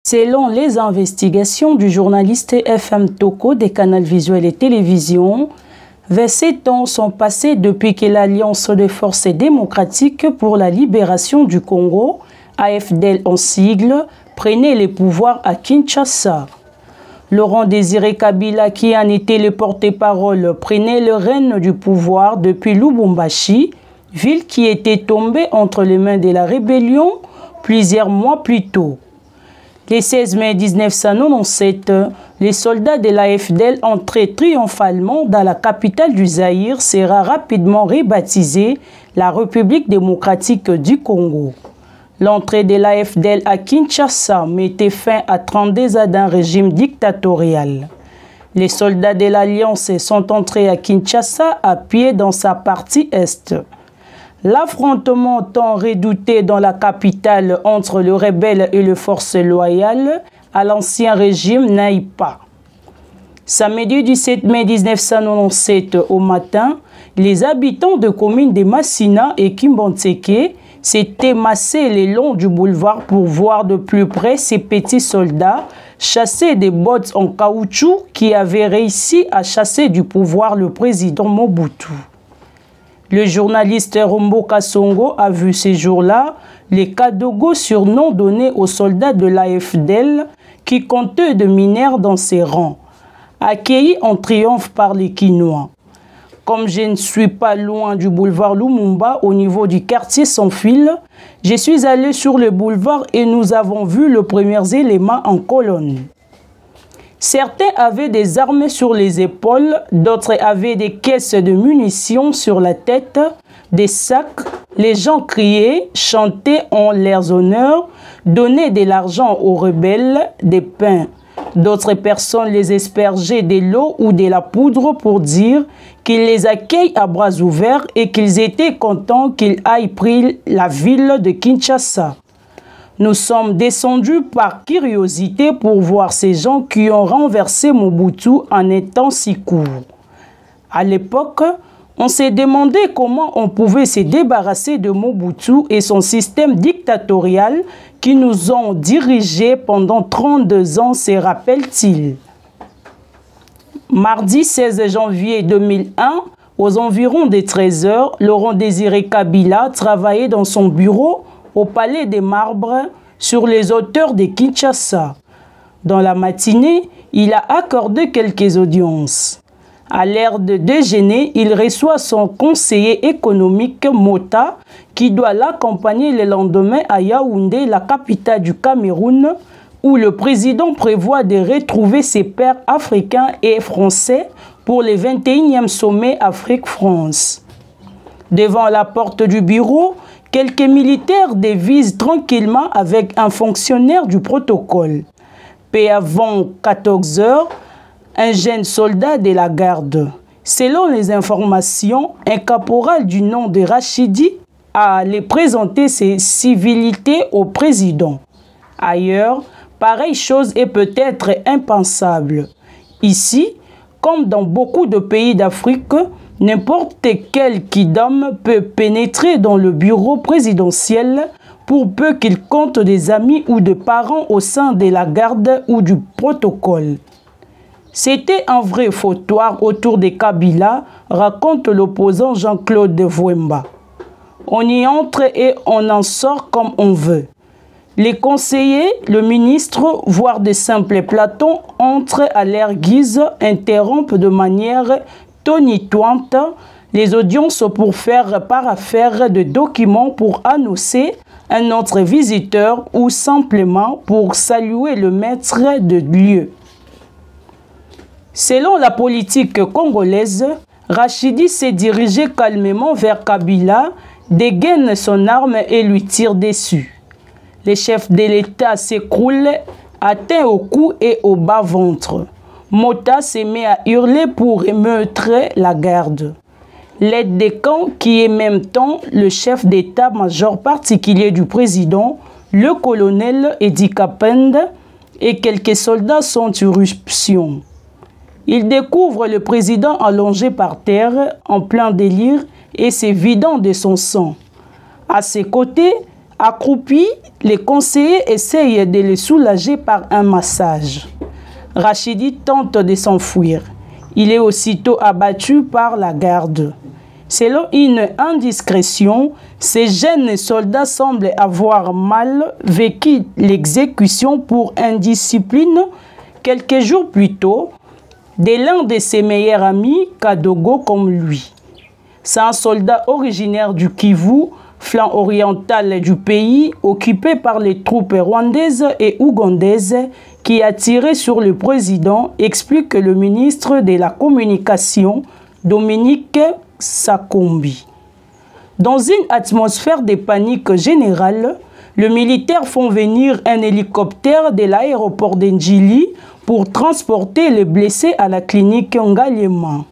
Selon les investigations du journaliste FM Toko des canaux visuels et télévision, 27 ans sont passés depuis que l'Alliance des forces démocratiques pour la libération du Congo, AFDL en sigle, prenait les pouvoirs à Kinshasa. Laurent Désiré Kabila, qui en était le porte-parole, prenait le règne du pouvoir depuis Lubumbashi, ville qui était tombée entre les mains de la rébellion plusieurs mois plus tôt. Le 16 mai 1997, les soldats de l'AFDL entraient triomphalement dans la capitale du Zaïre sera rapidement rebaptisée la République démocratique du Congo. L'entrée de l'AFDL à Kinshasa mettait fin à 32 ans d'un régime dictatorial. Les soldats de l'Alliance sont entrés à Kinshasa à pied dans sa partie est. L'affrontement tant redouté dans la capitale entre le rebelle et les forces loyales à l'ancien régime n'aille pas. Samedi 17 mai 1997 au matin, les habitants de communes de Massina et Kimbontseke s'étaient massés le long du boulevard pour voir de plus près ces petits soldats chasser des bottes en caoutchouc qui avaient réussi à chasser du pouvoir le président Mobutu. Le journaliste Rombo Kasongo a vu ces jours-là les Kadogo, surnom donné aux soldats de l'AFDL qui comptaient de mineurs dans ses rangs, accueillis en triomphe par les Kinois. Comme je ne suis pas loin du boulevard Lumumba au niveau du quartier Sans Fil, je suis allé sur le boulevard et nous avons vu les premiers éléments en colonne. Certains avaient des armes sur les épaules, d'autres avaient des caisses de munitions sur la tête, des sacs. Les gens criaient, chantaient en leurs honneurs, donnaient de l'argent aux rebelles, des pains. D'autres personnes les aspergeaient de l'eau ou de la poudre pour dire qu'ils les accueillent à bras ouverts et qu'ils étaient contents qu'ils aient pris la ville de Kinshasa. Nous sommes descendus par curiosité pour voir ces gens qui ont renversé Mobutu en étant si court. À l'époque, on s'est demandé comment on pouvait se débarrasser de Mobutu et son système dictatorial qui nous ont dirigés pendant 32 ans, se rappelle-t-il. Mardi 16 janvier 2001, aux environs des 13 h, Laurent Désiré Kabila travaillait dans son bureau au Palais des Marbres sur les hauteurs de Kinshasa. Dans la matinée, il a accordé quelques audiences. À l'heure de déjeuner, il reçoit son conseiller économique Mota qui doit l'accompagner le lendemain à Yaoundé, la capitale du Cameroun, où le président prévoit de retrouver ses pairs africains et français pour le 21e sommet Afrique-France. Devant la porte du bureau, quelques militaires dévisent tranquillement avec un fonctionnaire du protocole. Peu avant 14 h, un jeune soldat de la garde. Selon les informations, un caporal du nom de Rachidi a allé présenter ses civilités au président. Ailleurs, pareille chose est peut-être impensable. Ici, comme dans beaucoup de pays d'Afrique, n'importe quel kidam peut pénétrer dans le bureau présidentiel pour peu qu'il compte des amis ou des parents au sein de la garde ou du protocole. C'était un vrai fautoir autour de Kabila, raconte l'opposant Jean-Claude Vouemba. On y entre et on en sort comme on veut. Les conseillers, le ministre, voire de simples platons, entrent à leur guise, interrompent de manière tonitruante les audiences pour faire paraffaire de documents pour annoncer un autre visiteur ou simplement pour saluer le maître de lieu. Selon la politique congolaise, Rachidi s'est dirigé calmement vers Kabila, dégaine son arme et lui tire dessus. Le chef de l'État s'écroule, atteint au cou et au bas-ventre. Mota se met à hurler pour émeutrer la garde. L'aide de camp, qui est en même temps le chef d'état-major particulier du président, le colonel Edi Kapende et quelques soldats sont en éruption. Il découvre le président allongé par terre, en plein délire, et se vidant de son sang. À ses côtés, Accroupis, les conseillers essayent de les soulager par un massage. Rachidi tente de s'enfuir. Il est aussitôt abattu par la garde. Selon une indiscrétion, ces jeunes soldats semblent avoir mal vécu l'exécution pour indiscipline quelques jours plus tôt de l'un de ses meilleurs amis, Kadogo, comme lui. C'est un soldat originaire du Kivu, flanc oriental du pays, occupé par les troupes rwandaises et ougandaises, qui a tiré sur le président, explique le ministre de la Communication, Dominique Sakombi. Dans une atmosphère de panique générale, les militaires font venir un hélicoptère de l'aéroport d'Ndjili pour transporter les blessés à la clinique Ngaliema.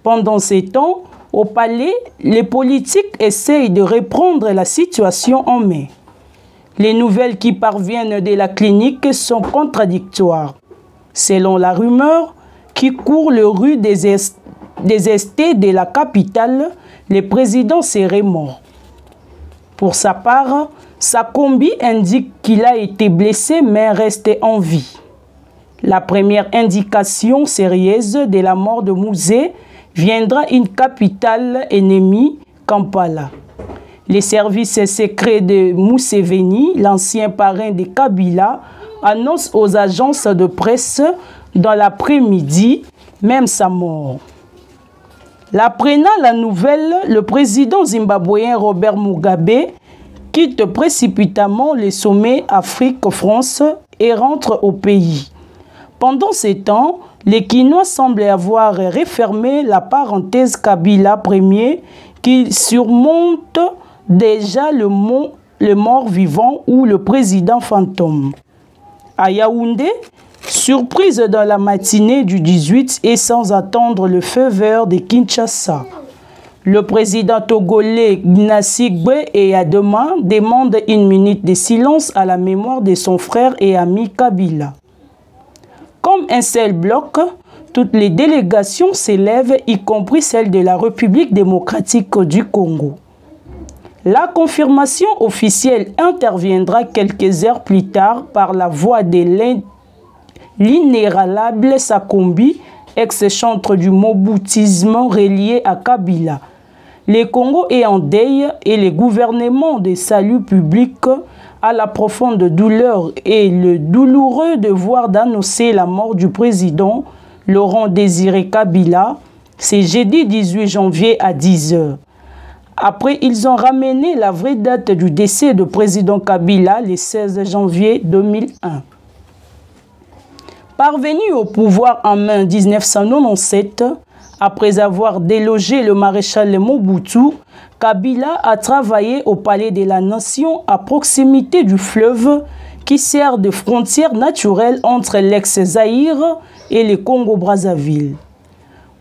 Pendant ce temps, au palais, les politiques essayent de reprendre la situation en main. Les nouvelles qui parviennent de la clinique sont contradictoires. Selon la rumeur qui court les rues des estés de la capitale, le président serait mort. Pour sa part, Sakombi indique qu'il a été blessé mais reste en vie. La première indication sérieuse de la mort de Mouzé viendra une capitale ennemie, Kampala. Les services secrets de Museveni, l'ancien parrain de Kabila, annoncent aux agences de presse dans l'après-midi même sa mort. L'apprenant la nouvelle, le président zimbabwéen Robert Mugabe quitte précipitamment le sommet Afrique-France et rentre au pays. Pendant ce temps, les Kinois semblent avoir refermé la parenthèse Kabila Ier qui surmonte déjà le mort-vivant ou le président fantôme. À Yaoundé, surprise dans la matinée du 18 et sans attendre le feu vert de Kinshasa, le président togolais Gnassi Gbe Eyadema demande une minute de silence à la mémoire de son frère et ami Kabila. Comme un seul bloc, toutes les délégations s'élèvent, y compris celle de la République démocratique du Congo. La confirmation officielle interviendra quelques heures plus tard par la voix de l'inéralable Sakombi, ex-chantre du moboutisme relié à Kabila. Le Congo est en deuil et le gouvernement de salut public a la profonde douleur et le douloureux devoir d'annoncer la mort du président Laurent Désiré Kabila, c'est jeudi 18 janvier à 10 h. Après, ils ont ramené la vraie date du décès du président Kabila le 16 janvier 2001. Parvenu au pouvoir en mai 1997, après avoir délogé le maréchal Mobutu, Kabila a travaillé au Palais de la Nation à proximité du fleuve qui sert de frontière naturelle entre l'ex-Zaïre et le Congo-Brazzaville.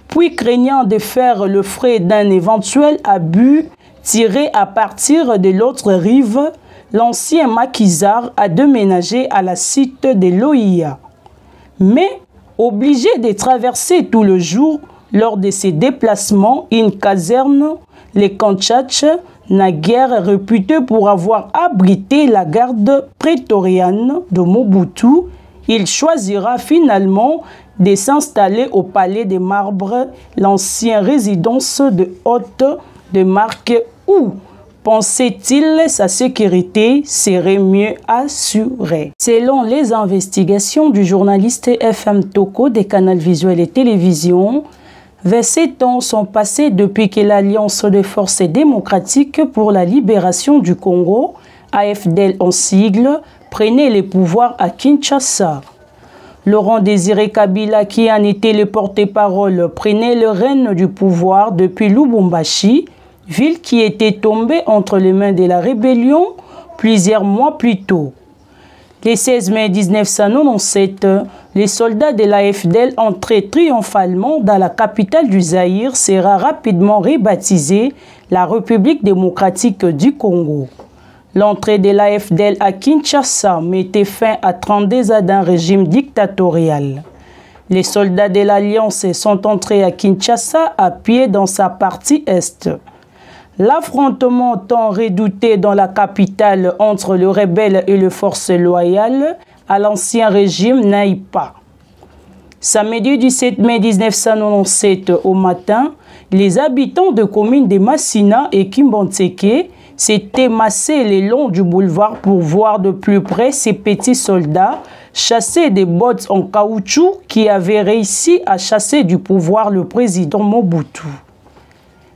Puis, craignant de faire le frais d'un éventuel abus tiré à partir de l'autre rive, l'ancien maquisard a déménagé à la site de l'OIA. Mais, obligé de traverser tout le jour, lors de ses déplacements, une caserne, les Kanchach, naguère réputé pour avoir abrité la garde prétorienne de Mobutu, il choisira finalement de s'installer au Palais des Marbres, l'ancienne résidence de haute de marque où, pensait-il, sa sécurité serait mieux assurée. Selon les investigations du journaliste FM Toko des canaux visuels et télévision, 27 ans sont passés depuis que l'Alliance des forces démocratiques pour la libération du Congo, AFDL en sigle, prenait les pouvoirs à Kinshasa. Laurent Désiré Kabila, qui en était le porte-parole, prenait le règne du pouvoir depuis Lubumbashi, ville qui était tombée entre les mains de la rébellion plusieurs mois plus tôt. Le 16 mai 1997, les soldats de l'AFDL entrés triomphalement dans la capitale du Zaïre sera rapidement rebaptisée la République démocratique du Congo. L'entrée de l'AFDL à Kinshasa mettait fin à 32 ans d'un régime dictatorial. Les soldats de l'Alliance sont entrés à Kinshasa à pied dans sa partie est. L'affrontement tant redouté dans la capitale entre le rebelle et les forces loyales à l'ancien régime n'aille pas. Samedi 17 mai 1997 au matin, les habitants de communes de Massina et Kimbanteke s'étaient massés le long du boulevard pour voir de plus près ces petits soldats chasser des bottes en caoutchouc qui avaient réussi à chasser du pouvoir le président Mobutu.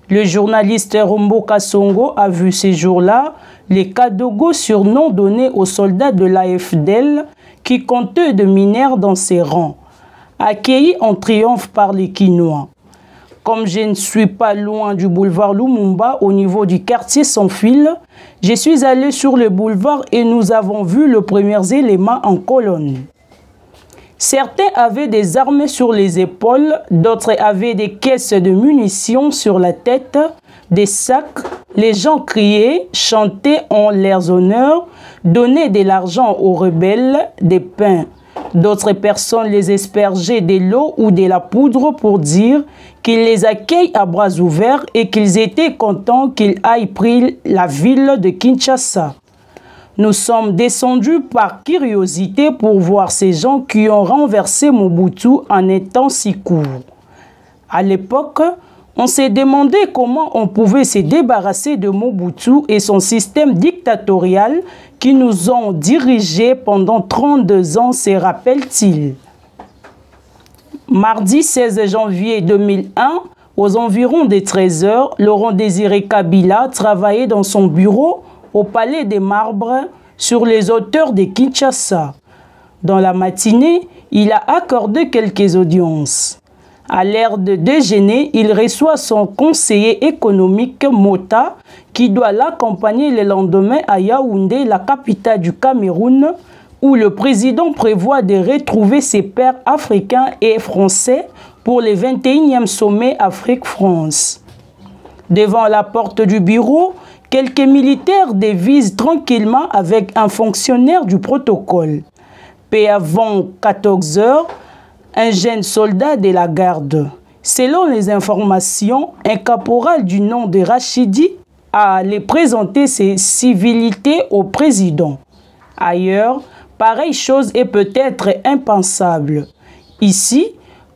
Le journaliste Rombo Kasongo a vu ces jours-là les Kadogo, surnom donné aux soldats de l'AFDL qui comptaient de mineurs dans ses rangs, accueillis en triomphe par les Quinois. Comme je ne suis pas loin du boulevard Lumumba, au niveau du quartier Sans Fil, je suis allé sur le boulevard et nous avons vu les premiers éléments en colonne. Certains avaient des armes sur les épaules, d'autres avaient des caisses de munitions sur la tête, des sacs. Les gens criaient, chantaient en leurs honneurs, donnaient de l'argent aux rebelles, des pains. D'autres personnes les aspergeaient de l'eau ou de la poudre pour dire qu'ils les accueillent à bras ouverts et qu'ils étaient contents qu'ils aient pris la ville de Kinshasa. Nous sommes descendus par curiosité pour voir ces gens qui ont renversé Mobutu en un temps si court. À l'époque, on s'est demandé comment on pouvait se débarrasser de Mobutu et son système dictatorial qui nous ont dirigés pendant 32 ans, se rappelle-t-il. Mardi 16 janvier 2001, aux environs des 13 h, Laurent Désiré Kabila travaillait dans son bureau au Palais des Marbres sur les hauteurs de Kinshasa. Dans la matinée, il a accordé quelques audiences. À l'heure de déjeuner, il reçoit son conseiller économique Mota qui doit l'accompagner le lendemain à Yaoundé, la capitale du Cameroun, où le président prévoit de retrouver ses pairs africains et français pour le 21e sommet Afrique-France. Devant la porte du bureau, quelques militaires dévisent tranquillement avec un fonctionnaire du protocole. Peu avant 14 h, un jeune soldat de la garde. Selon les informations, un caporal du nom de Rachidi a allé présenter ses civilités au président. Ailleurs, pareille chose est peut-être impensable. Ici,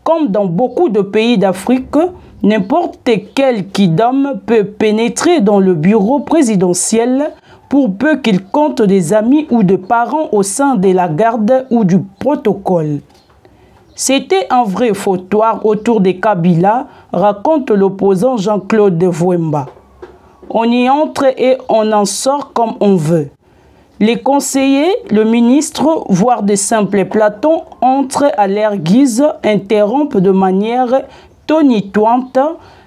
comme dans beaucoup de pays d'Afrique, n'importe quel kidam peut pénétrer dans le bureau présidentiel pour peu qu'il compte des amis ou des parents au sein de la garde ou du protocole. C'était un vrai fautoir autour de Kabila, raconte l'opposant Jean-Claude Vouemba. On y entre et on en sort comme on veut. Les conseillers, le ministre, voire de simples platons, entrent à leur guise, interrompent de manière tonitruante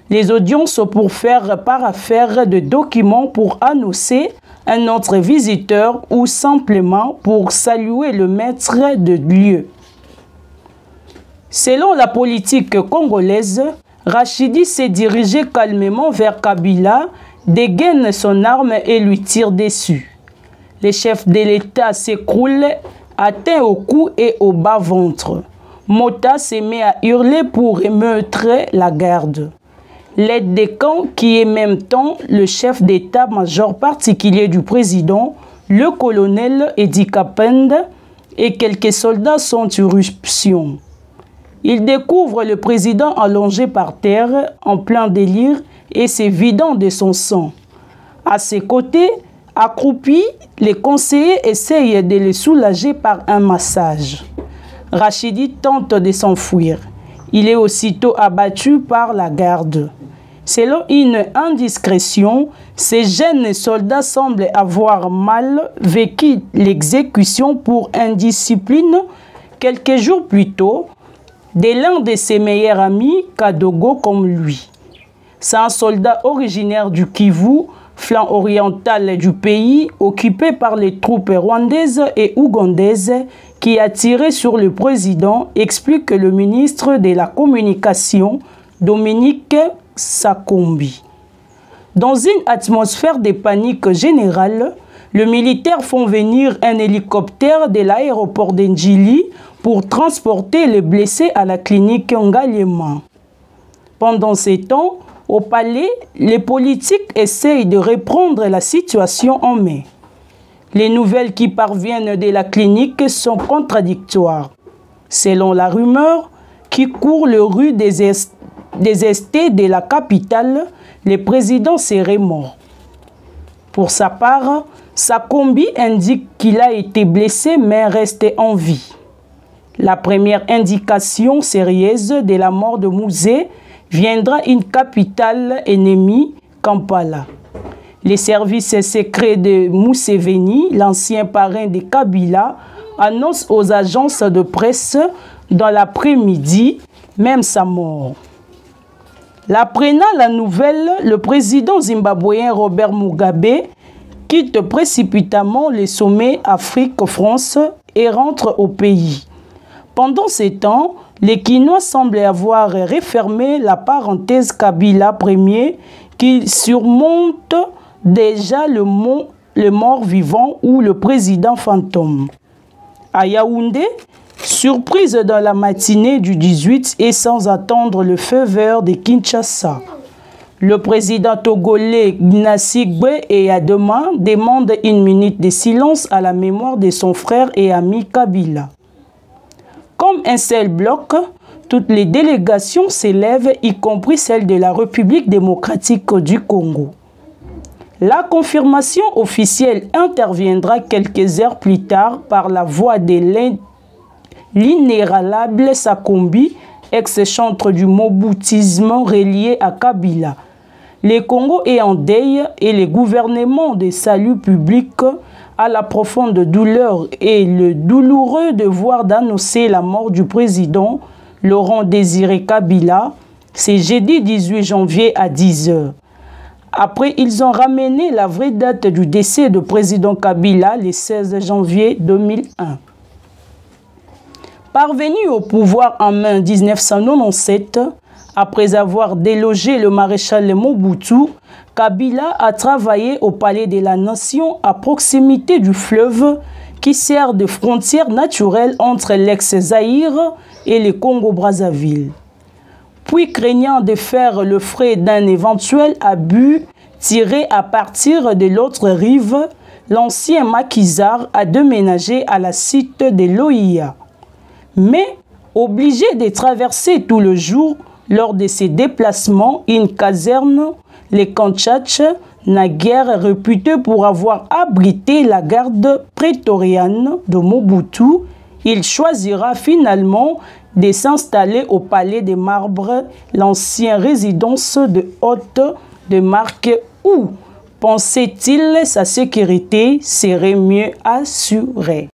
les audiences pour faire paraffaire de documents pour annoncer un autre visiteur ou simplement pour saluer le maître de lieu. Selon la politique congolaise, Rachidi s'est dirigé calmement vers Kabila, dégaine son arme et lui tire dessus. Le chef de l'État s'écroule, atteint au cou et au bas-ventre. Mota se met à hurler pour émeutrer la garde. L'aide de camp, qui est en même temps le chef d'état-major particulier du président, le colonel Edi Kapende et quelques soldats sont en éruption. Il découvre le président allongé par terre, en plein délire, et se vidant de son sang. À ses côtés, accroupis, les conseillers essayent de le soulager par un massage. Rachidi tente de s'enfuir. Il est aussitôt abattu par la garde. Selon une indiscrétion, ces jeunes soldats semblent avoir mal vécu l'exécution pour indiscipline quelques jours plus tôt de l'un de ses meilleurs amis, Kadogo, comme lui. C'est un soldat originaire du Kivu, flanc oriental du pays, occupé par les troupes rwandaises et ougandaises, qui a tiré sur le président, explique le ministre de la Communication, Dominique Sakombi. Dans une atmosphère de panique générale, les militaires font venir un hélicoptère de l'aéroport d'Ndjili pour transporter les blessés à la clinique Ngaliema. Pendant ces temps, Au palais, les politiques essayent de reprendre la situation en main. Les nouvelles qui parviennent de la clinique sont contradictoires. Selon la rumeur qui court les rues des estés de la capitale, le président serait mort. Pour sa part, Sakombi indique qu'il a été blessé mais resté en vie. La première indication sérieuse de la mort de Mouzé viendra une capitale ennemie, Kampala. Les services secrets de Museveni, l'ancien parrain de Kabila, annoncent aux agences de presse dans l'après-midi même sa mort. L'apprenant la nouvelle, le président zimbabwéen Robert Mugabe quitte précipitamment les sommets Afrique-France et rentre au pays. Pendant ce temps, les Kinois semblent avoir refermé la parenthèse Kabila Ier qui surmonte déjà le mort-vivant ou le président fantôme. À Yaoundé, surprise dans la matinée du 18 et sans attendre le feu vert de Kinshasa, le président togolais Gnassingbé Eyadema demande une minute de silence à la mémoire de son frère et ami Kabila. Comme un seul bloc, toutes les délégations s'élèvent, y compris celle de la République démocratique du Congo. La confirmation officielle interviendra quelques heures plus tard par la voix de l'inéralable Sakombi, ex-chantre du moboutisme relié à Kabila. Le Congo est en deuil et le gouvernement de salut public a la profonde douleur et le douloureux devoir d'annoncer la mort du président Laurent Désiré Kabila, c'est jeudi 18 janvier à 10 h. Après, ils ont ramené la vraie date du décès du président Kabila le 16 janvier 2001. Parvenu au pouvoir en mai 1997, après avoir délogé le maréchal Mobutu, Kabila a travaillé au Palais de la Nation à proximité du fleuve qui sert de frontière naturelle entre l'ex-Zaïre et le Congo-Brazzaville. Puis, craignant de faire le frais d'un éventuel abus tiré à partir de l'autre rive, l'ancien maquisard a déménagé à la cité de l'OIA. Mais, obligé de traverser tout le jour, lors de ses déplacements, une caserne, les Kantchach, naguère réputée pour avoir abrité la garde prétorienne de Mobutu, il choisira finalement de s'installer au Palais des Marbres, l'ancienne résidence de haute de marque où, pensait-il, sa sécurité serait mieux assurée.